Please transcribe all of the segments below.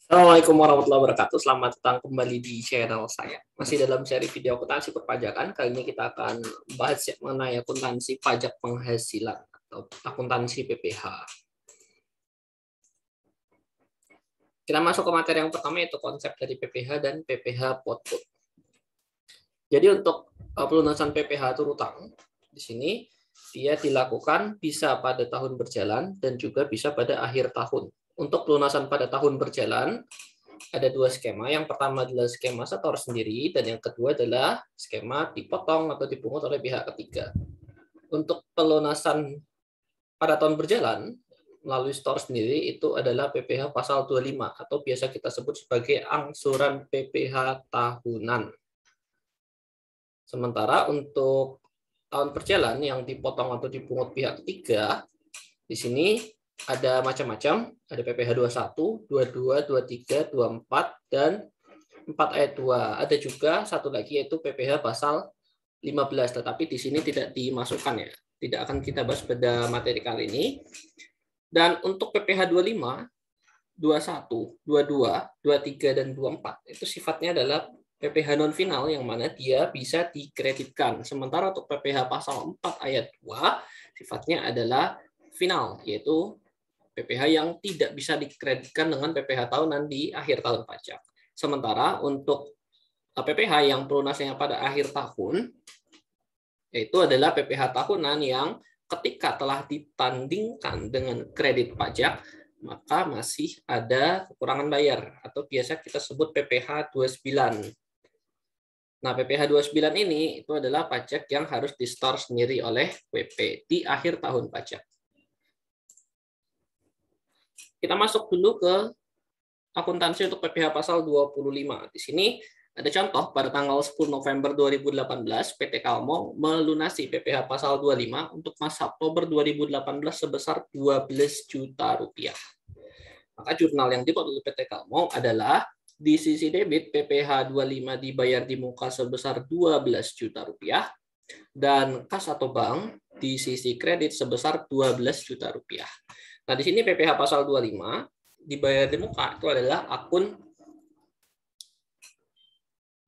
Assalamualaikum warahmatullahi wabarakatuh. Selamat datang kembali di channel saya. Masih dalam seri video akuntansi perpajakan. Kali ini kita akan bahas mengenai akuntansi pajak penghasilan atau akuntansi PPH. Kita masuk ke materi yang pertama, yaitu konsep dari PPH dan PPH Output. Jadi untuk pelunasan PPH turut utang, di sini dia dilakukan bisa pada tahun berjalan dan juga bisa pada akhir tahun. Untuk pelunasan pada tahun berjalan, ada dua skema. Yang pertama adalah skema setor sendiri, dan yang kedua adalah skema dipotong atau dipungut oleh pihak ketiga. Untuk pelunasan pada tahun berjalan, melalui setor sendiri, itu adalah PPH pasal 25, atau biasa kita sebut sebagai angsuran PPH tahunan. Sementara untuk tahun berjalan yang dipotong atau dipungut pihak ketiga, di sini ada macam-macam, ada PPH 21, 22, 23, 24, dan 4 ayat 2. Ada juga satu lagi yaitu PPH pasal 15, tetapi di sini tidak dimasukkan ya. Tidak akan kita bahas pada materi kali ini. Dan untuk PPH 25, 21, 22, 23, dan 24 itu sifatnya adalah PPH non final yang mana dia bisa dikreditkan. Sementara untuk PPH pasal 4 ayat 2 sifatnya adalah final, yaitu PPH yang tidak bisa dikreditkan dengan PPH tahunan di akhir tahun pajak. Sementara untuk PPH yang pelunasnya pada akhir tahun, yaitu adalah PPH tahunan yang ketika telah ditandingkan dengan kredit pajak, maka masih ada kekurangan bayar, atau biasa kita sebut PPH 29. Nah, PPH 29 ini itu adalah pajak yang harus di-store sendiri oleh WP di akhir tahun pajak. Kita masuk dulu ke akuntansi untuk PPH pasal 25. Di sini ada contoh pada tanggal 10 November 2018, PT Kalmo melunasi PPH pasal 25 untuk masa Oktober 2018 sebesar 12 juta rupiah. Maka jurnal yang dibuat oleh PT Kalmo adalah di sisi debit PPH 25 dibayar di muka sebesar 12 juta rupiah, dan kas atau bank di sisi kredit sebesar 12 juta rupiah. Nah, di sini PPH pasal 25 dibayar di muka itu adalah akun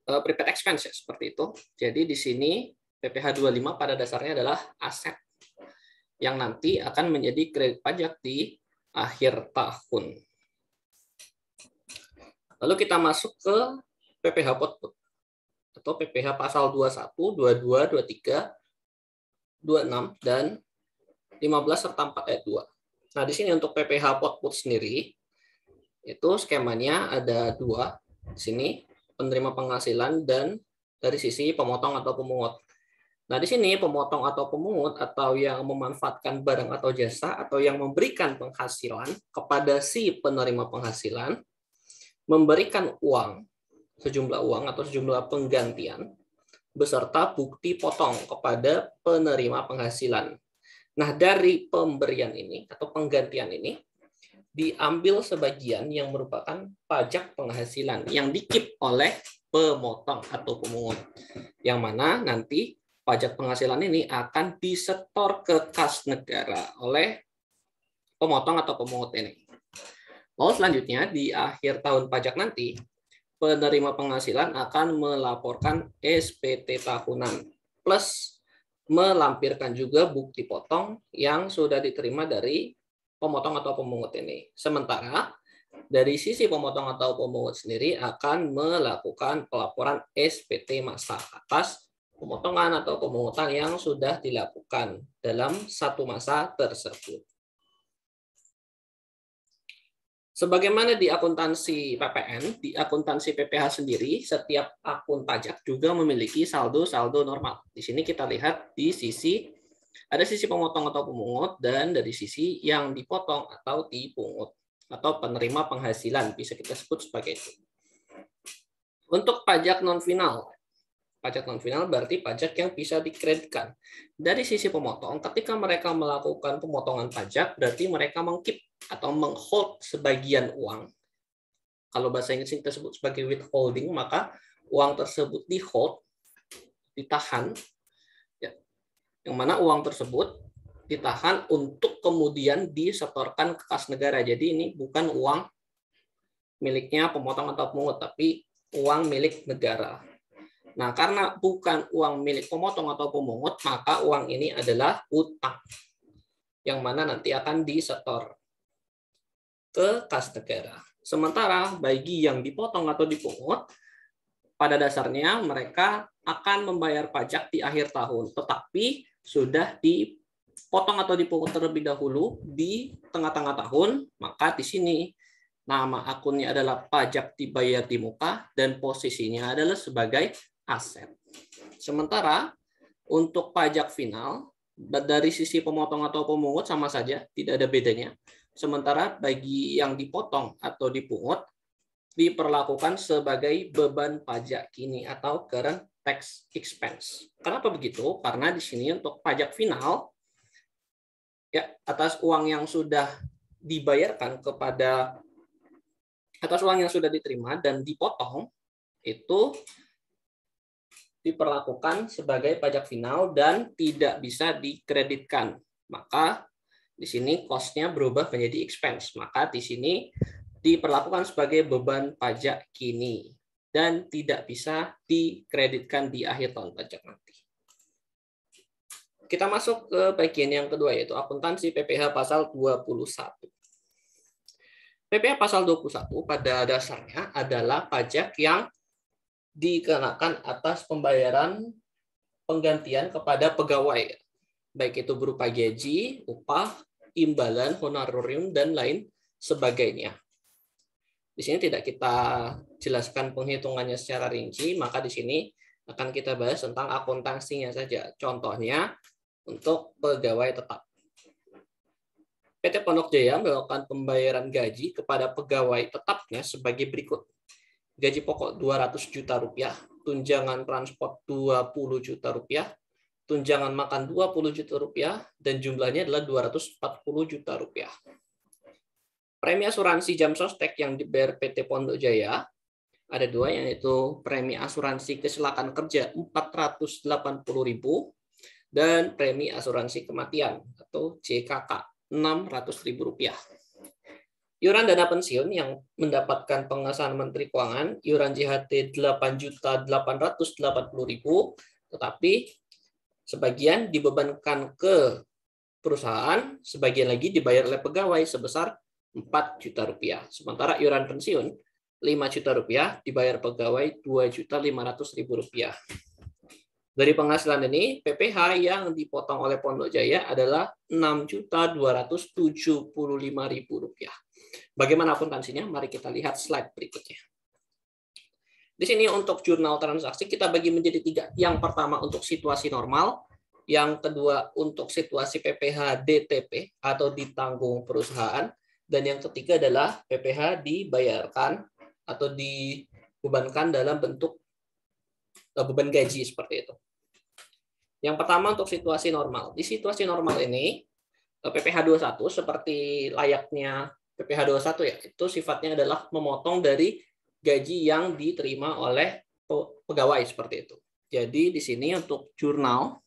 prepaid expense ya, seperti itu. Jadi di sini PPH 25 pada dasarnya adalah aset yang nanti akan menjadi kredit pajak di akhir tahun. Lalu kita masuk ke PPH Output atau PPH pasal 21, 22, 23, 26, dan 15 serta 4 ayat 2. Nah, di sini untuk PPH Output sendiri, itu skemanya ada dua. Di sini penerima penghasilan dan dari sisi pemotong atau pemungut. Nah, di sini pemotong atau pemungut atau yang memanfaatkan barang atau jasa atau yang memberikan penghasilan kepada si penerima penghasilan memberikan uang, sejumlah uang atau sejumlah penggantian beserta bukti potong kepada penerima penghasilan. Nah, dari pemberian ini atau penggantian ini diambil sebagian yang merupakan pajak penghasilan yang dikip oleh pemotong atau pemungut. Yang mana nanti pajak penghasilan ini akan disetor ke kas negara oleh pemotong atau pemungut ini. Lalu selanjutnya di akhir tahun pajak nanti, penerima penghasilan akan melaporkan SPT tahunan plus melampirkan juga bukti potong yang sudah diterima dari pemotong atau pemungut ini. Sementara dari sisi pemotong atau pemungut sendiri akan melakukan pelaporan SPT masa atas pemotongan atau pemungutan yang sudah dilakukan dalam satu masa tersebut. Sebagaimana di akuntansi PPN, di akuntansi PPH sendiri, setiap akun pajak juga memiliki saldo-saldo normal. Di sini kita lihat di sisi, ada sisi pemotong atau pemungut, dan dari sisi yang dipotong atau dipungut, atau penerima penghasilan, bisa kita sebut sebagai itu. Untuk pajak non-final, pajak non-final berarti pajak yang bisa dikreditkan. Dari sisi pemotong, ketika mereka melakukan pemotongan pajak, berarti mereka mengkeep atau menghold sebagian uang. Kalau bahasa Inggris kita sebut sebagai withholding, maka uang tersebut di-hold, ditahan, ya, yang mana uang tersebut ditahan untuk kemudian disetorkan ke kas negara. Jadi ini bukan uang miliknya pemotong atau pungut, tapi uang milik negara. Nah, karena bukan uang milik pemotong atau pemungut, maka uang ini adalah utang yang mana nanti akan disetor ke kas negara. Sementara bagi yang dipotong atau dipungut, pada dasarnya mereka akan membayar pajak di akhir tahun, tetapi sudah dipotong atau dipungut terlebih dahulu di tengah-tengah tahun, maka di sini nama akunnya adalah pajak dibayar di muka dan posisinya adalah sebagai aset. Sementara untuk pajak final dari sisi pemotong atau pemungut sama saja, tidak ada bedanya. Sementara bagi yang dipotong atau dipungut diperlakukan sebagai beban pajak kini atau current tax expense. Kenapa begitu? Karena di sini untuk pajak final ya atas uang yang sudah dibayarkan atas uang yang sudah diterima dan dipotong itu diperlakukan sebagai pajak final dan tidak bisa dikreditkan. Maka di sini cost-nya berubah menjadi expense. Maka di sini diperlakukan sebagai beban pajak kini dan tidak bisa dikreditkan di akhir tahun pajak nanti. Kita masuk ke bagian yang kedua, yaitu akuntansi PPh pasal 21. PPh pasal 21 pada dasarnya adalah pajak yang dikenakan atas pembayaran penggantian kepada pegawai, baik itu berupa gaji, upah, imbalan, honorarium, dan lain sebagainya. Di sini tidak kita jelaskan penghitungannya secara rinci, maka di sini akan kita bahas tentang akuntansinya saja. Contohnya untuk pegawai tetap. PT Pondok Jaya melakukan pembayaran gaji kepada pegawai tetapnya sebagai berikut. Gaji pokok 200 juta rupiah, tunjangan transport 20 juta rupiah, tunjangan makan 20 juta rupiah, dan jumlahnya adalah 240 juta rupiah. Premi asuransi jam sostek yang dibayar PT Pondok Jaya ada dua, yaitu premi asuransi kecelakaan kerja 480.000 dan premi asuransi kematian atau JKK 600.000 rupiah. Iuran dana pensiun yang mendapatkan pengesahan Menteri Keuangan, iuran JHT 8.880.000, tetapi sebagian dibebankan ke perusahaan, sebagian lagi dibayar oleh pegawai sebesar 4 juta rupiah. Sementara iuran pensiun 5 juta rupiah dibayar pegawai 2.500.000 rupiah. Dari penghasilan ini, PPh yang dipotong oleh Pondok Jaya adalah 6.275.000 rupiah. Bagaimana akuntansinya? Mari kita lihat slide berikutnya. Di sini untuk jurnal transaksi kita bagi menjadi 3. Yang pertama untuk situasi normal, yang kedua untuk situasi PPh DTP atau ditanggung perusahaan, dan yang ketiga adalah PPh dibayarkan atau dibebankan dalam bentuk beban gaji seperti itu. Yang pertama untuk situasi normal. Di situasi normal ini PPh 21 seperti layaknya PPh 21 ya, itu sifatnya adalah memotong dari gaji yang diterima oleh pegawai seperti itu. Jadi di sini untuk jurnal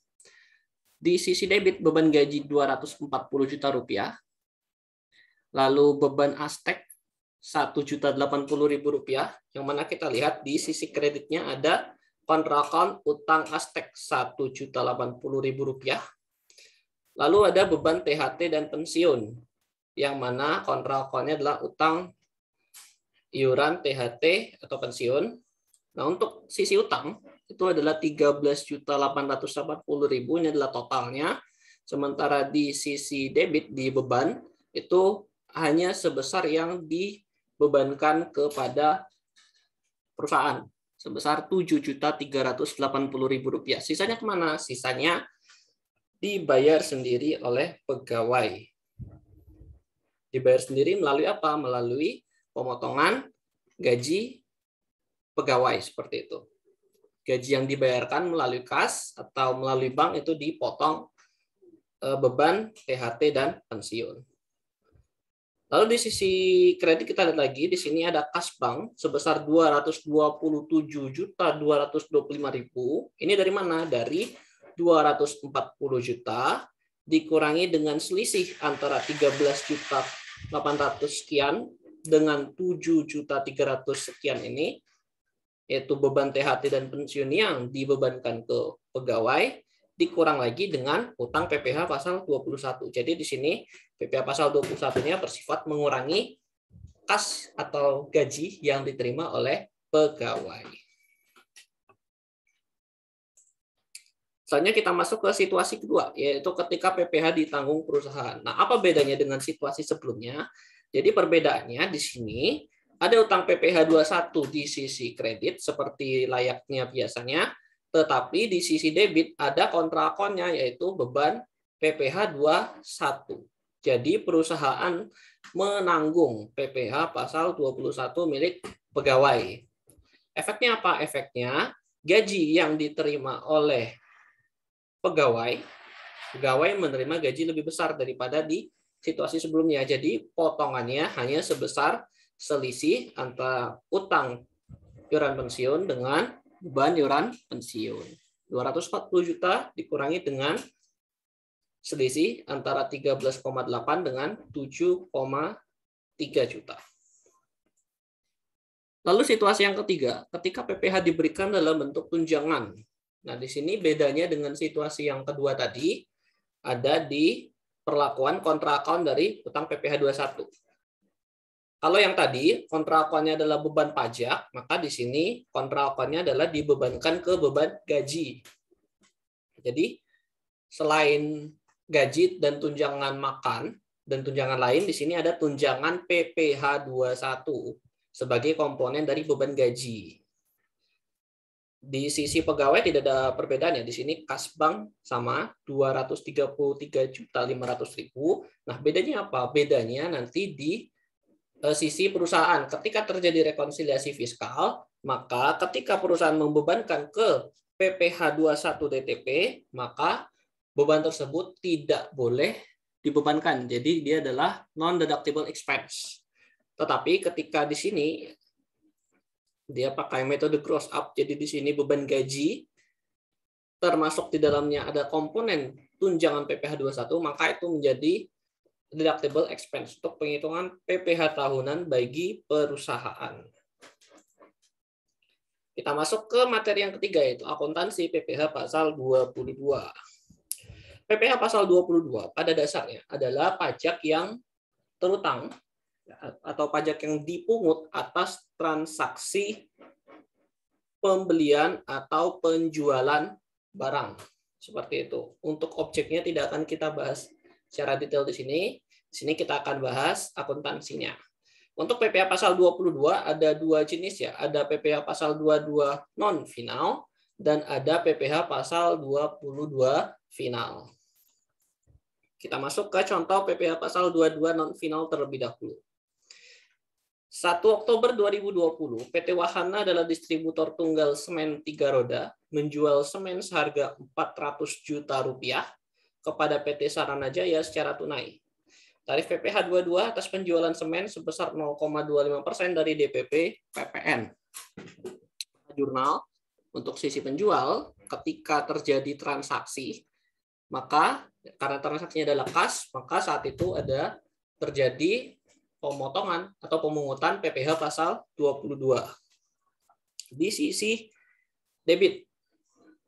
di sisi debit beban gaji 240 juta rupiah. Lalu beban astek 1.080.000 rupiah, yang mana kita lihat di sisi kreditnya ada kontrakan utang astek 1.080.000 rupiah. Lalu ada beban THT dan pensiun, yang mana kontrakannya adalah utang iuran THT atau pensiun. Nah, untuk sisi utang itu adalah 13.880.000, ini adalah totalnya. Sementara di sisi debit di beban itu hanya sebesar yang dibebankan kepada perusahaan sebesar 7.380.000 rupiah. Sisanya kemana? Sisanya dibayar sendiri oleh pegawai. Dibayar sendiri melalui apa? Melalui pemotongan gaji pegawai seperti itu. Gaji yang dibayarkan melalui kas atau melalui bank itu dipotong beban THT dan pensiun. Lalu di sisi kredit kita lihat lagi, di sini ada kas bank sebesar 227.225.000. Ini dari mana? Dari 240 juta dikurangi dengan selisih antara 13.800 sekian dengan 7.300.000 sekian ini, yaitu beban THT dan pensiun yang dibebankan ke pegawai, dikurang lagi dengan utang PPh pasal 21. Jadi di sini PPh pasal 21-nya bersifat mengurangi kas atau gaji yang diterima oleh pegawai. Selanjutnya kita masuk ke situasi kedua, yaitu ketika PPh ditanggung perusahaan. Nah, apa bedanya dengan situasi sebelumnya? Jadi perbedaannya di sini ada utang PPh 21 di sisi kredit seperti layaknya biasanya, tetapi di sisi debit ada kontrakonnya yaitu beban PPh 21. Jadi perusahaan menanggung PPh pasal 21 milik pegawai. Efeknya apa? Efeknya gaji yang diterima oleh pegawai menerima gaji lebih besar daripada di situasi sebelumnya. Jadi potongannya hanya sebesar selisih antara utang iuran pensiun dengan beban iuran pensiun. 240 juta dikurangi dengan selisih antara 13,8 dengan 7,3 juta. Lalu situasi yang ketiga, ketika PPh diberikan dalam bentuk tunjangan. Nah, di sini bedanya dengan situasi yang kedua tadi, ada di perlakuan kontra akun dari utang PPh 21. Kalau yang tadi kontra akunnya adalah beban pajak, maka di sini kontra akunnya adalah dibebankan ke beban gaji. Jadi selain gaji dan tunjangan makan dan tunjangan lain, di sini ada tunjangan PPh 21 sebagai komponen dari beban gaji. Di sisi pegawai tidak ada perbedaan ya. Di sini kas bank sama 233.500.000. Nah, bedanya apa? Bedanya nanti di sisi perusahaan. Ketika terjadi rekonsiliasi fiskal, maka ketika perusahaan membebankan ke PPh 21 DTP, maka beban tersebut tidak boleh dibebankan. Jadi dia adalah non-deductible expense. Tetapi ketika di sini dia pakai metode gross up, jadi di sini beban gaji termasuk di dalamnya ada komponen tunjangan PPh 21, maka itu menjadi deductible expense untuk penghitungan PPh tahunan bagi perusahaan. Kita masuk ke materi yang ketiga, yaitu akuntansi PPh pasal 22. PPh pasal 22 pada dasarnya adalah pajak yang terutang atau pajak yang dipungut atas transaksi pembelian atau penjualan barang. Seperti itu. Untuk objeknya tidak akan kita bahas secara detail di sini. Di sini kita akan bahas akuntansinya. Untuk PPh pasal 22 ada dua jenis ya. Ada PPh pasal 22 non final dan ada PPh pasal 22 final. Kita masuk ke contoh PPh pasal 22 non final terlebih dahulu. 1 Oktober 2020, PT Wahana adalah distributor tunggal semen 3 roda, menjual semen seharga 400 juta rupiah kepada PT Saranajaya secara tunai. Tarif PPh 22 atas penjualan semen sebesar 0,25% dari DPP PPN. Jurnal, untuk sisi penjual, ketika terjadi transaksi, maka karena transaksinya adalah kas, maka saat itu ada terjadi pemotongan atau pemungutan PPh pasal 22. Di sisi debit,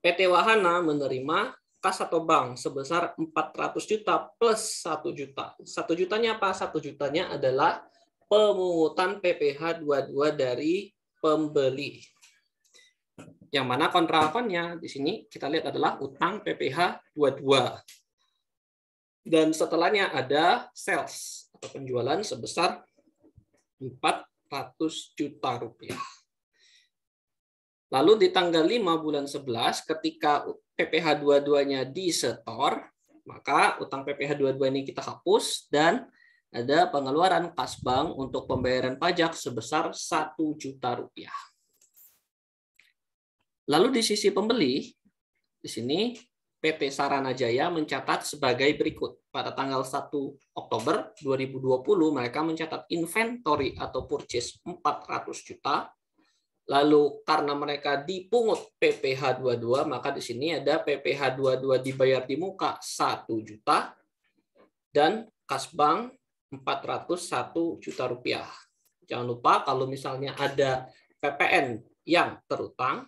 PT Wahana menerima kas atau bank sebesar 400 juta plus 1 juta. 1 jutanya apa? 1 jutanya adalah pemungutan PPh 22 dari pembeli. Yang mana kontrakannya di sini kita lihat adalah utang PPh 22. Dan setelahnya ada sales atau penjualan sebesar 400 juta rupiah. Lalu di tanggal 5 bulan 11 ketika PPh 22-nya disetor, maka utang PPh 22 ini kita hapus dan ada pengeluaran kas bank untuk pembayaran pajak sebesar 1 juta rupiah. Lalu di sisi pembeli, di sini PT Saranajaya mencatat sebagai berikut. Pada tanggal 1 Oktober 2020, mereka mencatat inventory atau purchase 400 juta. Lalu karena mereka dipungut PPh 22, maka di sini ada PPh 22 dibayar di muka 1 juta dan kas bank 401 juta rupiah. Jangan lupa kalau misalnya ada PPN yang terutang,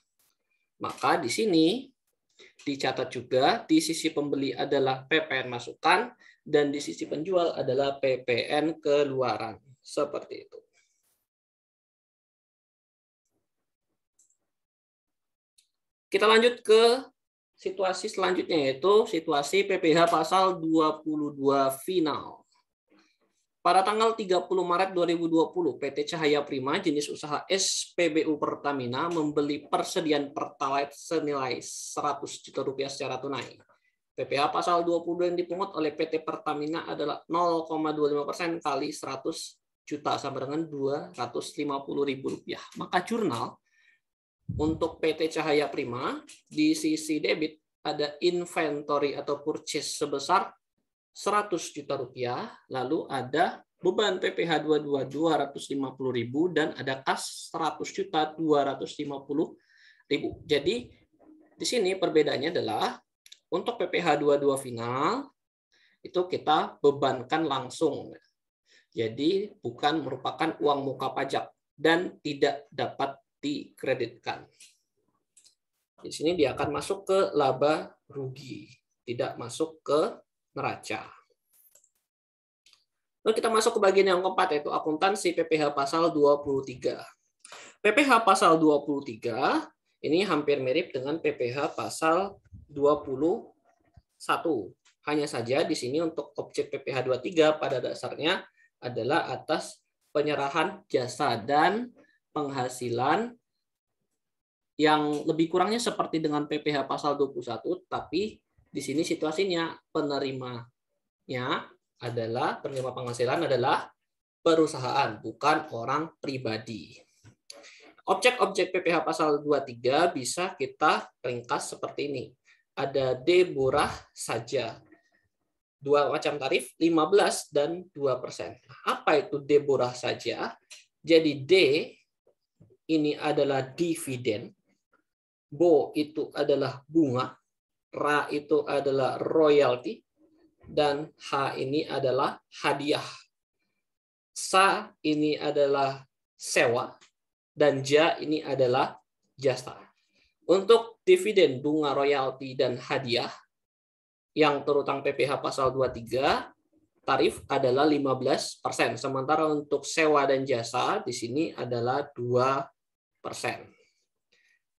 maka di sini dicatat juga di sisi pembeli adalah PPN masukan dan di sisi penjual adalah PPN keluaran. Seperti itu. Kita lanjut ke situasi selanjutnya, yaitu situasi PPh pasal 22 final. Pada tanggal 30 Maret 2020, PT Cahaya Prima jenis usaha SPBU Pertamina membeli persediaan Pertalite senilai 100 juta rupiah secara tunai. PPh pasal 22 yang dipungut oleh PT Pertamina adalah 0,25% kali 100 juta sama dengan Rp250.000. Maka jurnal untuk PT Cahaya Prima di sisi debit ada inventory atau purchase sebesar 100 juta rupiah, lalu ada beban PPh 22 250.000 dan ada kas 100 juta 250.000. Jadi di sini perbedaannya adalah untuk PPh 22 final itu kita bebankan langsung. Jadi bukan merupakan uang muka pajak dan tidak dapat dikreditkan. Di sini dia akan masuk ke laba rugi, tidak masuk ke neraca. Lalu kita masuk ke bagian yang keempat, yaitu akuntansi PPh pasal 23. PPh pasal 23 ini hampir mirip dengan PPh pasal 21. Hanya saja di sini untuk objek PPh 23 pada dasarnya adalah atas penyerahan jasa dan penghasilan yang lebih kurangnya seperti dengan PPh pasal 21, tapi di sini situasinya penerima penghasilan adalah perusahaan, bukan orang pribadi. Objek-objek PPh pasal 23 bisa kita ringkas seperti ini. Ada D murah saja. Dua macam tarif, 15 dan 2%. Apa itu D murah saja? Jadi D ini adalah dividen. BO itu adalah bunga. RA itu adalah royalti, dan H ini adalah hadiah. SA ini adalah sewa, dan JA ini adalah jasa. Untuk dividen, bunga, royalti, dan hadiah yang terutang PPh pasal 23, tarif adalah 15%. Sementara untuk sewa dan jasa di sini adalah 2%.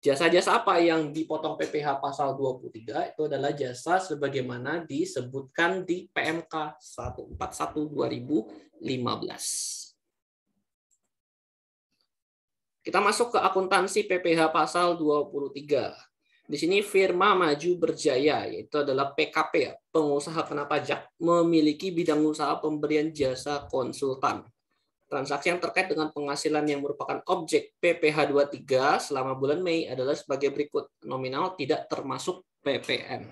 Jasa-jasa apa yang dipotong PPh pasal 23 itu adalah jasa sebagaimana disebutkan di PMK 141/2015. Kita masuk ke akuntansi PPh pasal 23. Di sini firma Maju Berjaya, yaitu adalah PKP, pengusaha kena pajak, memiliki bidang usaha pemberian jasa konsultan. Transaksi yang terkait dengan penghasilan yang merupakan objek PPh 23 selama bulan Mei adalah sebagai berikut. Nominal tidak termasuk PPN.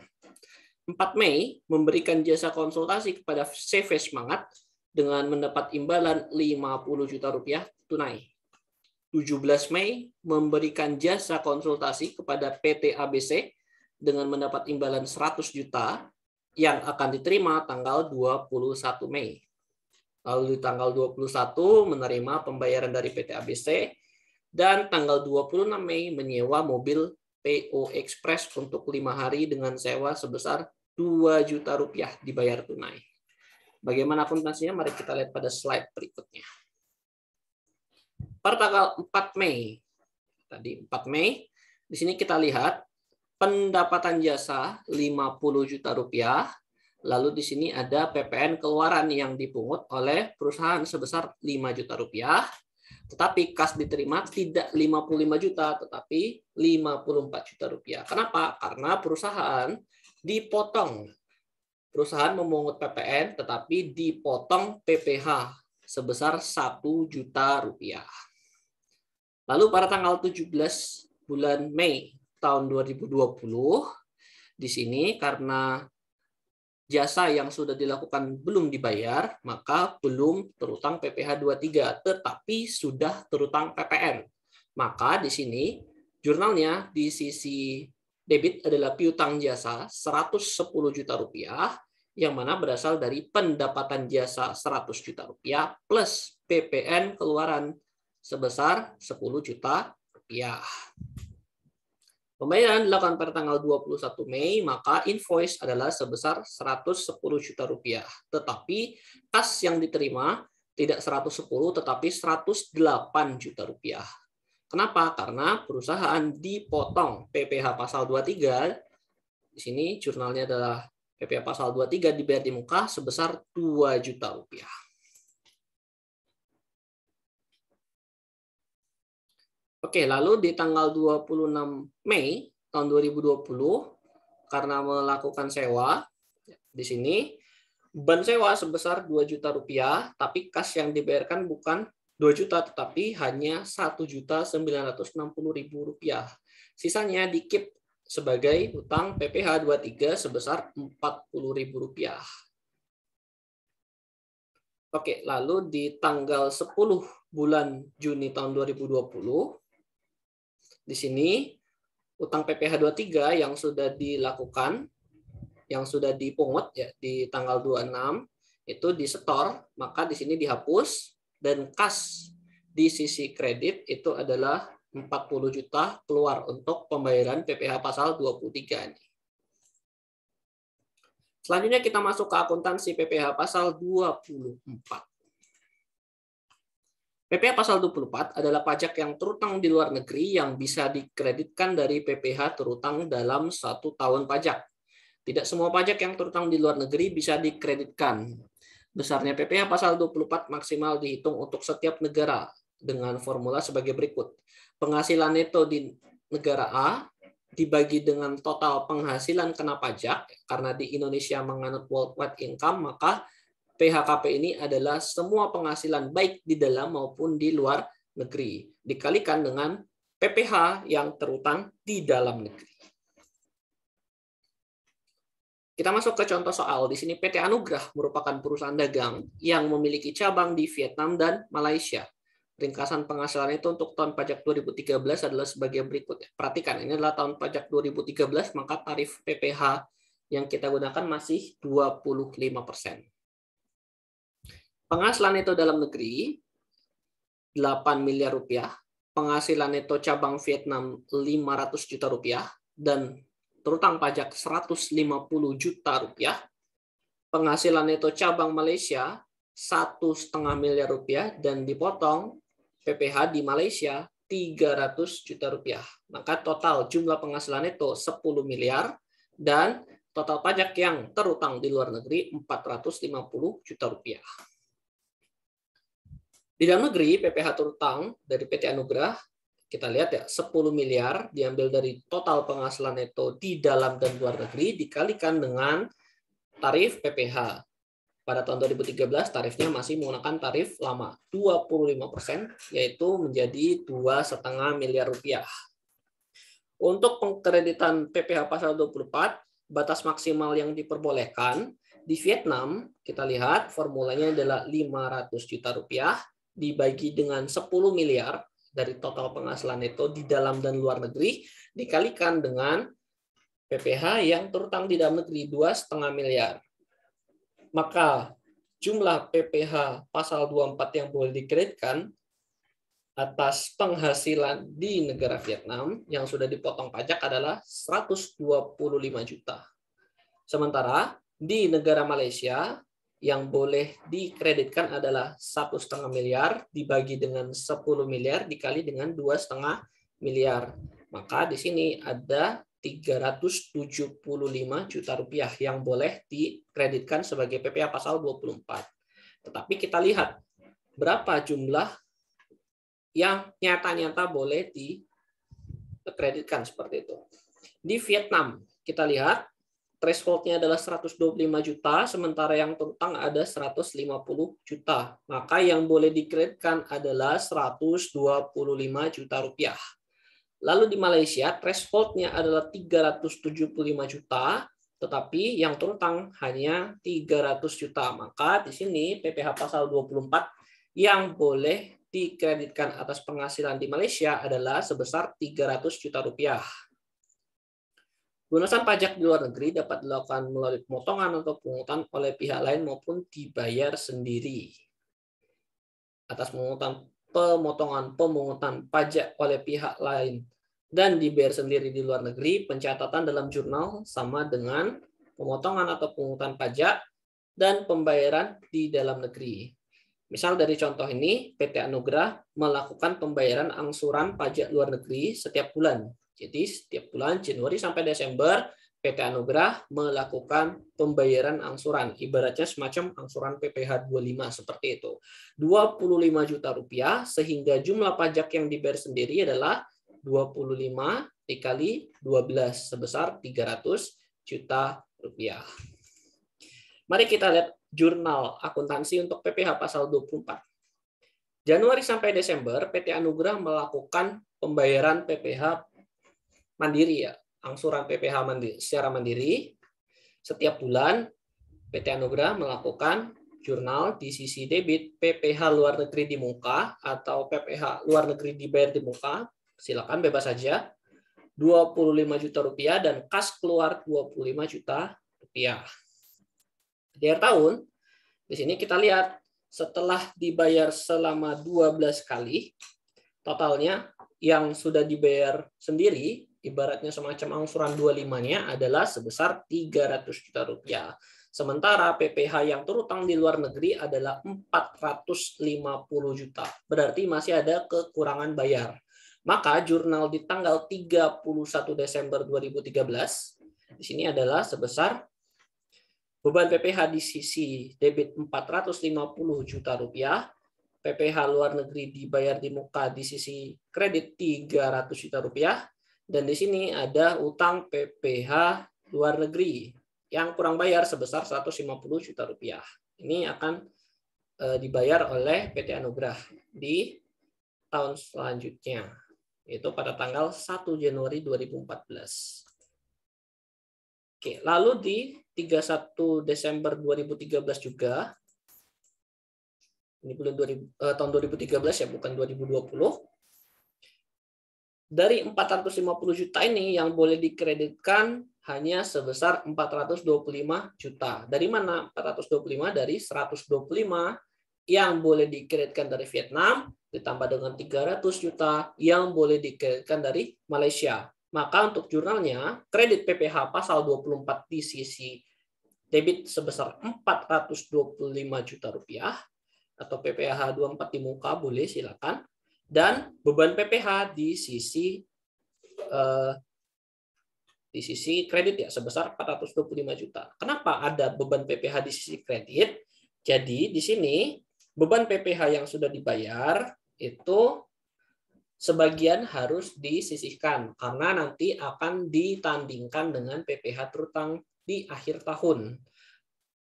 4 Mei memberikan jasa konsultasi kepada CV Semangat dengan mendapat imbalan 50 juta rupiah tunai. 17 Mei memberikan jasa konsultasi kepada PT ABC dengan mendapat imbalan 100 juta yang akan diterima tanggal 21 Mei. Lalu di tanggal 21 menerima pembayaran dari PT ABC, dan tanggal 26 Mei menyewa mobil PO Express untuk 5 hari dengan sewa sebesar 2 juta rupiah dibayar tunai. Bagaimana akuntansinya? Mari kita lihat pada slide berikutnya. Pada tanggal 4 Mei, tadi 4 Mei, di sini kita lihat pendapatan jasa 50 juta rupiah. Lalu di sini ada PPN keluaran yang dipungut oleh perusahaan sebesar 5 juta rupiah. Tetapi kas diterima tidak 55 juta, tetapi 54 juta rupiah. Kenapa? Karena perusahaan dipotong. Perusahaan memungut PPN, tetapi dipotong PPh sebesar 1 juta rupiah. Lalu pada tanggal 17 bulan Mei tahun 2020, di sini karena jasa yang sudah dilakukan belum dibayar, maka belum terutang PPh 23, tetapi sudah terutang PPN. Maka di sini jurnalnya di sisi debit adalah piutang jasa 110 juta rupiah, yang mana berasal dari pendapatan jasa 100 juta rupiah plus PPN keluaran sebesar 10 juta rupiah. Pembayaran dilakukan pada tanggal 21 Mei, maka invoice adalah sebesar 110 juta rupiah. Tetapi kas yang diterima tidak 110, tetapi 108 juta rupiah. Kenapa? Karena perusahaan dipotong PPh pasal 23. Di sini jurnalnya adalah PPh pasal 23 dibayar di muka sebesar 2 juta rupiah. Oke, lalu di tanggal 26 Mei tahun 2020, karena melakukan sewa, di sini beban sewa sebesar 2 juta rupiah, tapi kas yang dibayarkan bukan 2 juta, tetapi hanya 1.960.000 rupiah. Sisanya dikip sebagai utang PPh 23 sebesar 40.000 rupiah. Oke, lalu di tanggal 10 bulan Juni tahun 2020, di sini utang PPh 23 yang sudah dilakukan, yang sudah dipungut ya di tanggal 26 itu disetor, maka di sini dihapus dan kas di sisi kredit itu adalah 40 juta keluar untuk pembayaran PPh pasal 23 ini. Selanjutnya kita masuk ke akuntansi PPh pasal 24. PPh pasal 24 adalah pajak yang terutang di luar negeri yang bisa dikreditkan dari PPh terutang dalam 1 tahun pajak. Tidak semua pajak yang terutang di luar negeri bisa dikreditkan. Besarnya PPh pasal 24 maksimal dihitung untuk setiap negara dengan formula sebagai berikut. Penghasilan neto di negara A dibagi dengan total penghasilan kena pajak, karena di Indonesia menganut worldwide income, maka PHKP ini adalah semua penghasilan baik di dalam maupun di luar negeri, dikalikan dengan PPh yang terutang di dalam negeri. Kita masuk ke contoh soal. Di sini PT Anugrah merupakan perusahaan dagang yang memiliki cabang di Vietnam dan Malaysia. Ringkasan penghasilan itu untuk tahun pajak 2013 adalah sebagai berikut. Perhatikan, ini adalah tahun pajak 2013, maka tarif PPh yang kita gunakan masih 25%. Penghasilan neto dalam negeri 8 miliar rupiah, penghasilan neto cabang Vietnam 500 juta rupiah, dan terutang pajak 150 juta rupiah. Penghasilan neto cabang Malaysia 1,5 miliar rupiah dan dipotong PPh di Malaysia 300 juta rupiah. Maka total jumlah penghasilan neto 10 miliar dan total pajak yang terutang di luar negeri 450 juta rupiah. Di dalam negeri, PPh terutang dari PT Anugrah, kita lihat ya, 10 miliar diambil dari total penghasilan neto di dalam dan luar negeri, dikalikan dengan tarif PPh. Pada tahun 2013, tarifnya masih menggunakan tarif lama, 25%, yaitu menjadi 2,5 miliar rupiah. Untuk pengkreditan PPh pasal 24, batas maksimal yang diperbolehkan, di Vietnam, kita lihat formulanya adalah 500 juta rupiah, dibagi dengan 10 miliar dari total penghasilan neto di dalam dan luar negeri, dikalikan dengan PPh yang terutang di dalam negeri 2,5 miliar. Maka jumlah PPh pasal 24 yang boleh dikreditkan atas penghasilan di negara Vietnam yang sudah dipotong pajak adalah 125 juta. Sementara di negara Malaysia yang boleh dikreditkan adalah 1,5 miliar dibagi dengan 10 miliar dikali dengan 2,5 miliar. Maka di sini ada 375 juta rupiah yang boleh dikreditkan sebagai PPh pasal 24. Tetapi kita lihat berapa jumlah yang nyata-nyata boleh dikreditkan seperti itu. Di Vietnam kita lihat threshold-nya adalah 125 juta, sementara yang terutang ada 150 juta. Maka yang boleh dikreditkan adalah 125 juta rupiah. Lalu di Malaysia, threshold-nya adalah 375 juta, tetapi yang terutang hanya 300 juta. Maka di sini PPh pasal 24 yang boleh dikreditkan atas penghasilan di Malaysia adalah sebesar 300 juta rupiah. Lunasan pajak di luar negeri dapat dilakukan melalui pemotongan atau pungutan oleh pihak lain maupun dibayar sendiri. Atas pemotongan pajak oleh pihak lain dan dibayar sendiri di luar negeri, pencatatan dalam jurnal sama dengan pemotongan atau pungutan pajak dan pembayaran di dalam negeri. Misal dari contoh ini, PT Anugrah melakukan pembayaran angsuran pajak luar negeri setiap bulan. Jadi setiap bulan Januari sampai Desember, PT Anugrah melakukan pembayaran angsuran. Ibaratnya semacam angsuran PPh 25 seperti itu. 25 juta rupiah, sehingga jumlah pajak yang dibayar sendiri adalah 25 dikali 12 sebesar 300 juta rupiah. Mari kita lihat jurnal akuntansi untuk PPh pasal 24. Januari sampai Desember, PT Anugrah melakukan pembayaran PPh mandiri ya, angsuran PPh secara mandiri. Setiap bulan PT Anugrah melakukan jurnal di sisi debit PPh luar negeri di muka atau PPh luar negeri dibayar di muka, silakan bebas saja, 25 juta rupiah dan kas keluar 25 juta rupiah. Di akhir tahun, di sini kita lihat setelah dibayar selama 12 kali, totalnya yang sudah dibayar sendiri, ibaratnya semacam angsuran 25-nya adalah sebesar 300 juta rupiah. Sementara PPh yang terutang di luar negeri adalah 450 juta. Berarti masih ada kekurangan bayar. Maka jurnal di tanggal 31 Desember 2013 di sini adalah sebesar beban PPh di sisi debit 450 juta rupiah, PPh luar negeri dibayar di muka di sisi kredit 300 juta rupiah, dan di sini ada utang PPh luar negeri yang kurang bayar sebesar 150 juta rupiah. Ini akan dibayar oleh PT Anugrah di tahun selanjutnya, yaitu pada tanggal 1 Januari 2014. Oke, lalu di 31 Desember 2013 juga, ini bulan tahun 2013 ya, bukan 2020. Dari 450 juta ini yang boleh dikreditkan hanya sebesar 425 juta. Dari mana 425? Dari 125 yang boleh dikreditkan dari Vietnam, ditambah dengan 300 juta yang boleh dikreditkan dari Malaysia. Maka untuk jurnalnya, kredit PPh pasal 24 di sisi debit sebesar 425 juta rupiah, atau PPh 24 di muka boleh silakan, dan beban PPh di sisi kredit ya sebesar 425 juta. Kenapa ada beban PPh di sisi kredit? Jadi di sini beban PPh yang sudah dibayar itu sebagian harus disisihkan karena nanti akan ditandingkan dengan PPh terutang di akhir tahun.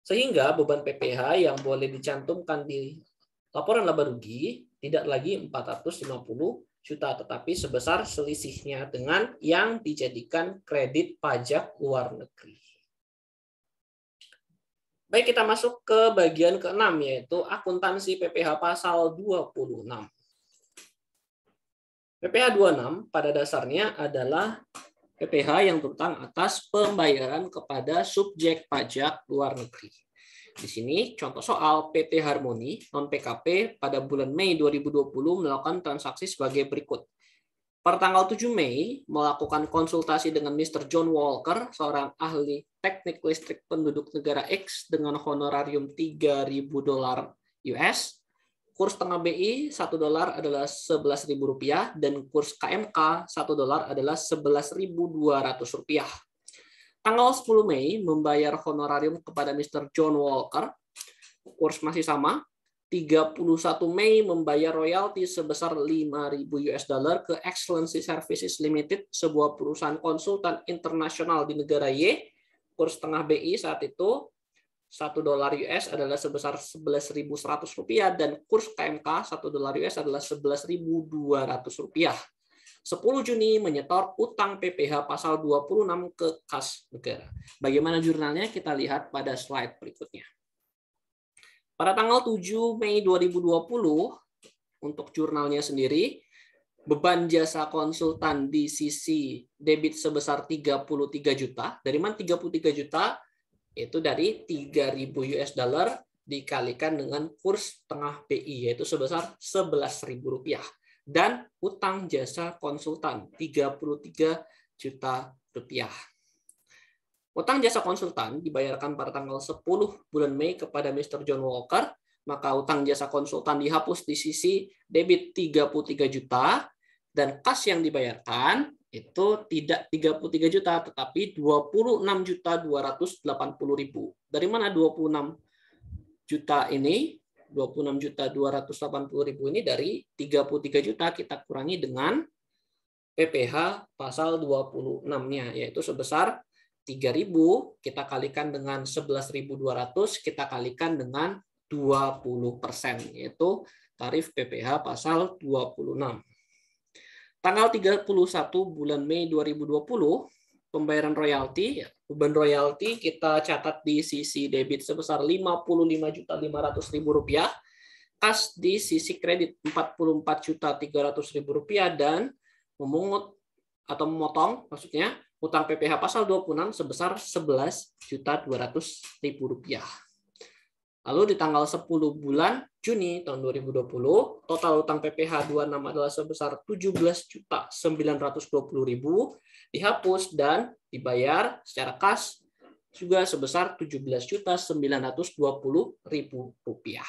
Sehingga beban PPh yang boleh dicantumkan di laporan laba rugi tidak lagi 450 juta, tetapi sebesar selisihnya dengan yang dijadikan kredit pajak luar negeri. Baik, kita masuk ke bagian ke-6, yaitu akuntansi PPh pasal 26. PPh 26 pada dasarnya adalah PPh yang terutang atas pembayaran kepada subjek pajak luar negeri. Di sini contoh soal PT Harmoni non-PKP pada bulan Mei 2020 melakukan transaksi sebagai berikut. Pada tanggal 7 Mei melakukan konsultasi dengan Mr. John Walker, seorang ahli teknik listrik penduduk negara X dengan honorarium $3.000 US. Kurs tengah BI $1 adalah Rp11.000 dan kurs KMK $1 adalah Rp11.200. Tanggal 10 Mei membayar honorarium kepada Mr. John Walker. Kurs masih sama. 31 Mei membayar royalti sebesar $5.000 ke Excellency Services Limited, sebuah perusahaan konsultan internasional di negara Y. Kurs tengah BI saat itu $1 US adalah sebesar Rp11.100 dan kurs KMK $1 US adalah Rp11.200. 10 Juni menyetor utang PPh pasal 26 ke kas negara. Bagaimana jurnalnya? Kita lihat pada slide berikutnya. Pada tanggal 7 Mei 2020, untuk jurnalnya sendiri, Beban jasa konsultan di sisi debit sebesar 33 juta. Dari mana 33 juta? Itu dari 3.000 US dollar dikalikan dengan kurs tengah BI, yaitu sebesar Rp11.000. Dan utang jasa konsultan 33 juta rupiah. Utang jasa konsultan dibayarkan pada tanggal 10 bulan Mei kepada Mr. John Walker, maka utang jasa konsultan dihapus di sisi debit 33 juta, dan kas yang dibayarkan itu tidak 33 juta, tetapi 26.280.000. Dari mana 26 juta ini? 26.280.000 ini dari 33 juta kita kurangi dengan PPh pasal 26-nya, yaitu sebesar 3.000 kita kalikan dengan 11.200 kita kalikan dengan 20%, yaitu tarif PPh pasal 26. Tanggal 31 bulan Mei 2020, pembayaran royalti, beban royalti kita catat di sisi debit sebesar Rp55.500.000, kas di sisi kredit Rp44.300.000, dan memungut atau memotong maksudnya utang PPh pasal 26 sebesar Rp11.200.000. Lalu di tanggal 10 bulan Juni tahun 2020, total utang PPh 26 adalah sebesar Rp17.920.000, dihapus dan dibayar secara kas juga sebesar Rp17.920.000.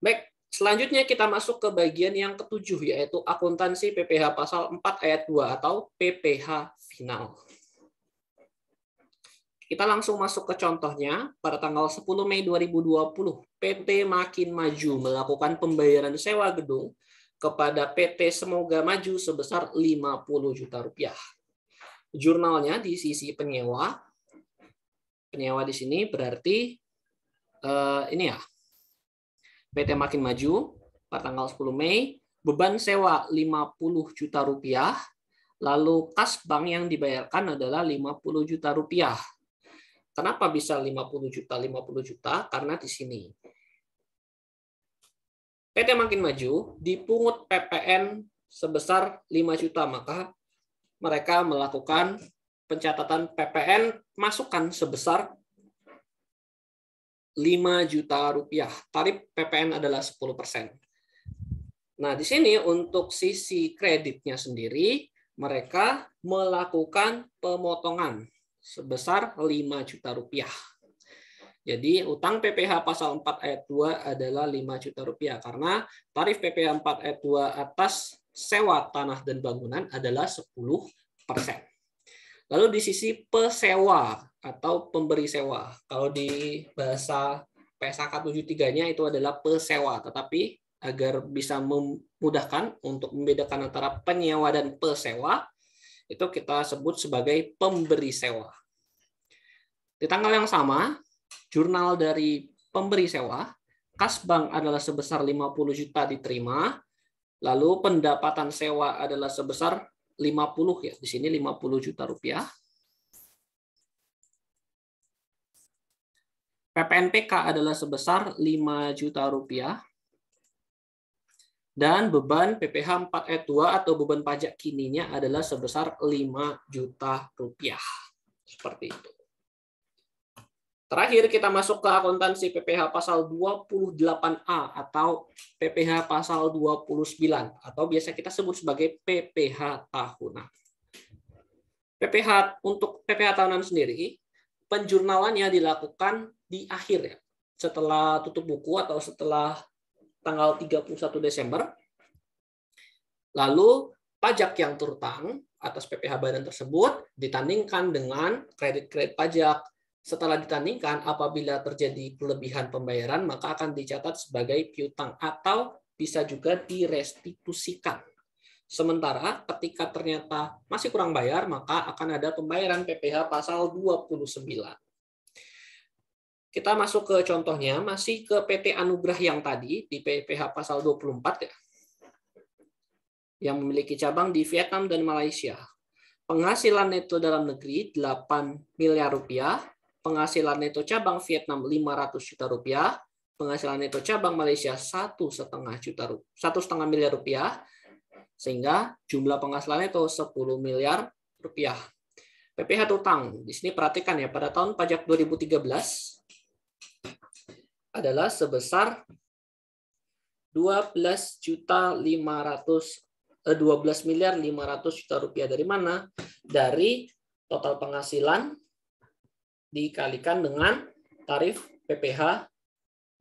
Baik, selanjutnya kita masuk ke bagian yang ketujuh, yaitu akuntansi PPh pasal 4 ayat 2 atau PPh final. Kita langsung masuk ke contohnya. Pada tanggal 10 Mei 2020, PT Makin Maju melakukan pembayaran sewa gedung kepada PT Semoga Maju sebesar Rp50 juta. Jurnalnya di sisi penyewa. Penyewa di sini berarti ini ya. PT Makin Maju pada tanggal 10 Mei, beban sewa Rp50 juta, lalu kas bank yang dibayarkan adalah Rp50 juta. Kenapa bisa 50 juta? 50 juta karena di sini PT Makin Maju dipungut PPN sebesar 5 juta, maka mereka melakukan pencatatan PPN masukan sebesar 5 juta rupiah. Tarif PPN adalah 10%. Nah, di sini untuk sisi kreditnya sendiri, mereka melakukan pemotongan sebesar 5 juta rupiah. Jadi utang PPh pasal 4 ayat 2 adalah 5 juta rupiah karena tarif PPh 4 ayat 2 atas sewa tanah dan bangunan adalah 10%. Lalu di sisi pesewa atau pemberi sewa, kalau di bahasa PSAK 73-nya itu adalah pesewa, tetapi agar bisa memudahkan untuk membedakan antara penyewa dan pesewa, itu kita sebut sebagai pemberi sewa. Di tanggal yang sama, jurnal dari pemberi sewa, kas bank adalah sebesar 50 juta diterima, lalu pendapatan sewa adalah sebesar 50 ya, di sini 50 juta rupiah. PPNPK adalah sebesar 5 juta rupiah. Dan beban PPh 4 ayat 2 atau beban pajak kininya adalah sebesar 5 juta rupiah. Seperti itu. Terakhir kita masuk ke akuntansi PPh pasal 28A atau PPh pasal 29 atau biasa kita sebut sebagai PPh tahunan. PPh untuk PPh tahunan sendiri, penjurnalannya dilakukan di akhir ya. Setelah tutup buku atau setelah tanggal 31 Desember, lalu pajak yang terutang atas PPh badan tersebut ditandingkan dengan kredit-kredit pajak. Setelah ditandingkan, apabila terjadi kelebihan pembayaran, maka akan dicatat sebagai piutang atau bisa juga direstitusikan. Sementara ketika ternyata masih kurang bayar, maka akan ada pembayaran PPh pasal 29. Kita masuk ke contohnya, masih ke PT Anugrah yang tadi, di PPh pasal 24 ya, yang memiliki cabang di Vietnam dan Malaysia. Penghasilan neto dalam negeri 8 miliar rupiah, penghasilan neto cabang Vietnam 500 juta rupiah, penghasilan neto cabang Malaysia 1,5 miliar rupiah, sehingga jumlah penghasilan neto 10 miliar rupiah. PPh utang, di sini perhatikan ya, pada tahun pajak 2013 adalah sebesar 12 miliar 500 juta rupiah. Dari mana? Dari total penghasilan dikalikan dengan tarif PPh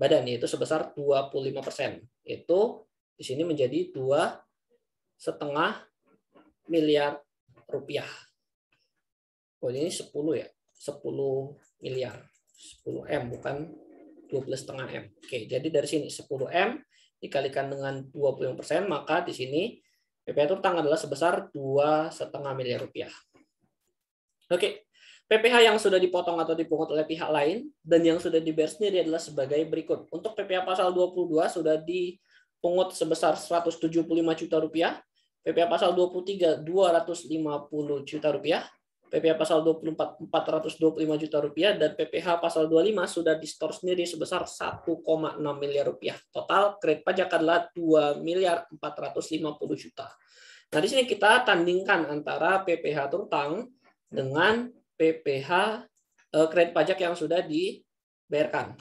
badan, yaitu sebesar 25%. Itu di sini menjadi 2,5 miliar rupiah. Oh, ini 10 ya, 10 miliar, 10 M bukan 12,5 M. Oke, jadi dari sini 10 M dikalikan dengan 25%, maka di sini PPh utang adalah sebesar 2,5 miliar rupiah. Oke, PPh yang sudah dipotong atau dipungut oleh pihak lain dan yang sudah dibayar sendiri adalah sebagai berikut. Untuk PPh pasal 22 sudah dipungut sebesar 175 juta rupiah, PPh pasal 23 250 juta rupiah, PPh pasal 24 425 juta rupiah, dan PPh pasal 25 sudah di-store sendiri sebesar 1,6 miliar rupiah. Total kredit pajak adalah 2 miliar 450 juta. Nah, di sini kita tandingkan antara PPh terutang dengan PPh kredit pajak yang sudah dibayarkan.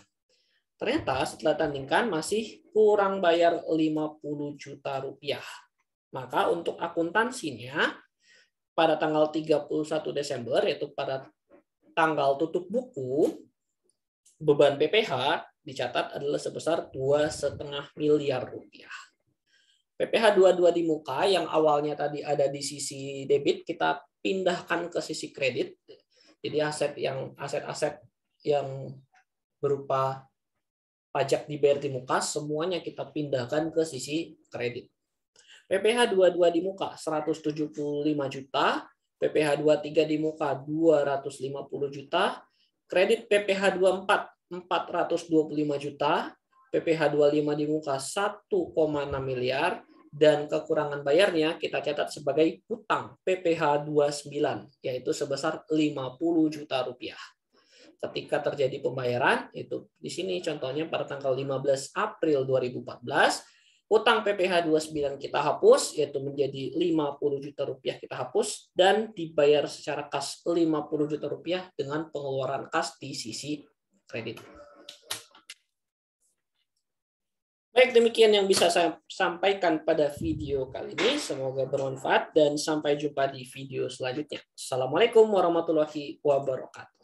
Ternyata setelah tandingkan masih kurang bayar 50 juta rupiah. Maka untuk akuntansinya pada tanggal 31 Desember, yaitu pada tanggal tutup buku, beban PPh dicatat adalah sebesar 2,5 miliar rupiah. PPh 22 di muka yang awalnya tadi ada di sisi debit, kita pindahkan ke sisi kredit. Jadi aset-aset yang berupa pajak dibayar di muka, semuanya kita pindahkan ke sisi kredit. PPh 22 di muka 175 juta, PPh 23 di muka 250 juta, kredit PPh 24 425 juta, PPh 25 di muka 1,6 miliar, dan kekurangan bayarnya kita catat sebagai hutang PPh 29, yaitu sebesar 50 juta rupiah. Ketika terjadi pembayaran, itu di sini contohnya pada tanggal 15 April 2014, utang PPh 29 kita hapus, yaitu menjadi 50 juta rupiah kita hapus, dan dibayar secara kas 50 juta rupiah dengan pengeluaran kas di sisi kredit. Baik, demikian yang bisa saya sampaikan pada video kali ini. Semoga bermanfaat dan sampai jumpa di video selanjutnya. Assalamualaikum warahmatullahi wabarakatuh.